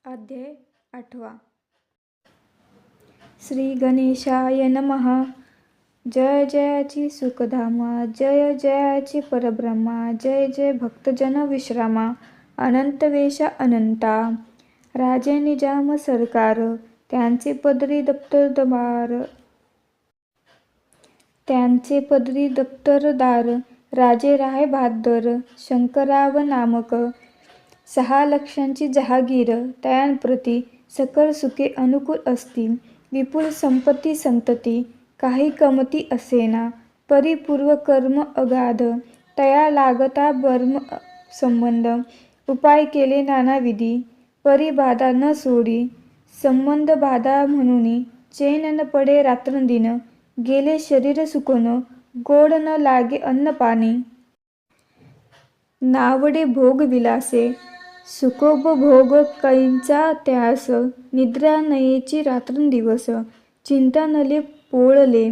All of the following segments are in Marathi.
अध्याय 8. श्री गणेशाय नमः. जय जयाची सुखधामा, जय जयाची परब्रह्मा, जय जय भक्तजन विश्रामा, अनंत वेशा अनंता. राजे निजाम सरकार, त्यांचे पदरी दप्तरदार, राजे राय बहादर शंकरराव नामक. 6 लक्षांची जहागीर, तयांप्रती सकळ सुखे अनुकूल असतील. विपुल संपत्ती संतती, काही कमती असेना. परिपूर्व कर्म अगाध, तया लागता बर्म संबंध. उपाय केले नानाविधी, परी बाधा न सोडी. संबंध बाधा म्हणून चैन न पडे रात्रंदिन. गेले शरीर सुखोन, गोड न लागे अन्न पाणी. नावडे भोग विलासे, सुखोपभोग कैंचा त्यास. निद्रा नयेची रात्रंदिवस, चिंता नले पोळले.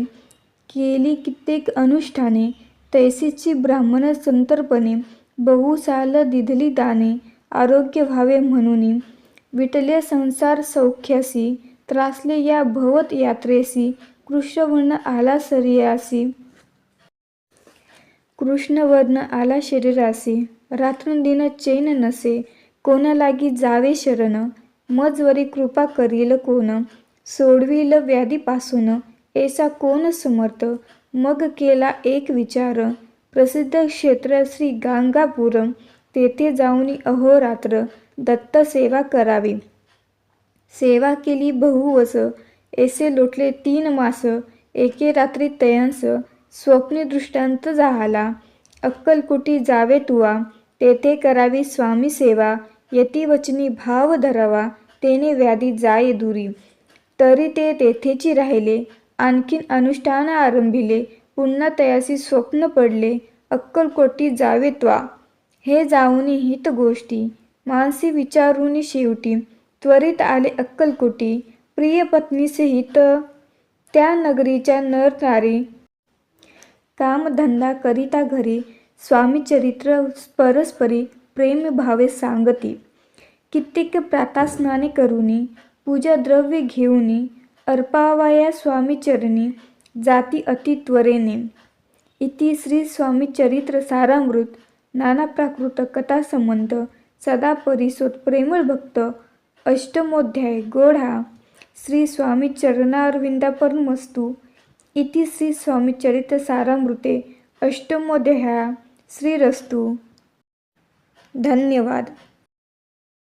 केली कित्येक अनुष्ठाने, तैसीची ब्राह्मण संतर्पणे. बहुसाल दिधली दाने, आरोग्य व्हावे म्हणून. विटले संसार सौख्यासी, त्रासले या भवत यात्रेसी. कृष्णवर्ण आला शरीरासी, कृष्णवर्ण आला शरीरासी. रात्रंदिन चैन नसे, कोणा लागी जावे शरण. मजवरी कृपा करील कोण, सोडविल व्याधीपासून. ऐसा कोण समर्थ, मग केला एक विचार. प्रसिद्ध क्षेत्र श्री गाणगापूर, तेथे जाऊनी अहोरात्र दत्त सेवा करावी. सेवा केली बहुवस, ऐसे लोटले 3 मास. एके रात्री तयांस, स्वप्नी दृष्टांत झाला. अक्कलकोटी जावे तुवा, तेथे करावी स्वामी सेवा. यतिवचनी भाव धरावा, तेने व्याधी जाये दुरी. तरी ते तेथेची राहिले, आणखीन अनुष्ठान आरंभिले. पुन्हा तयासी स्वप्न पडले, अक्कलकोटी जावे त्वा. हे जाऊनी हित गोष्टी, मानसी विचारुनी शेवटी. त्वरित आले अक्कलकोटी, प्रिय पत्नीसहित. त्या नगरीच्या नर नारी, कामधंदा करिता घरी. स्वामीचरित्र परस्परी प्रेम भावे सांगती. कित्येक प्रातःस्नाने करुनी, पूजा द्रव्ये घेऊनी. अर्पावया स्वामीचरणी, जाती अति त्वरेने. इति श्री स्वामीचरित्र सारामृत. नाना प्राकृत कथासंबंध, सदा परिसोत प्रेमळ भक्त. अष्टमोध्याय गोढा. श्री स्वामी चरणारविंदार्पणमस्तु. इति श्री स्वामीचरित्र सारामृते अष्टमोऽध्यायः श्रीरस्तु. धन्यवाद.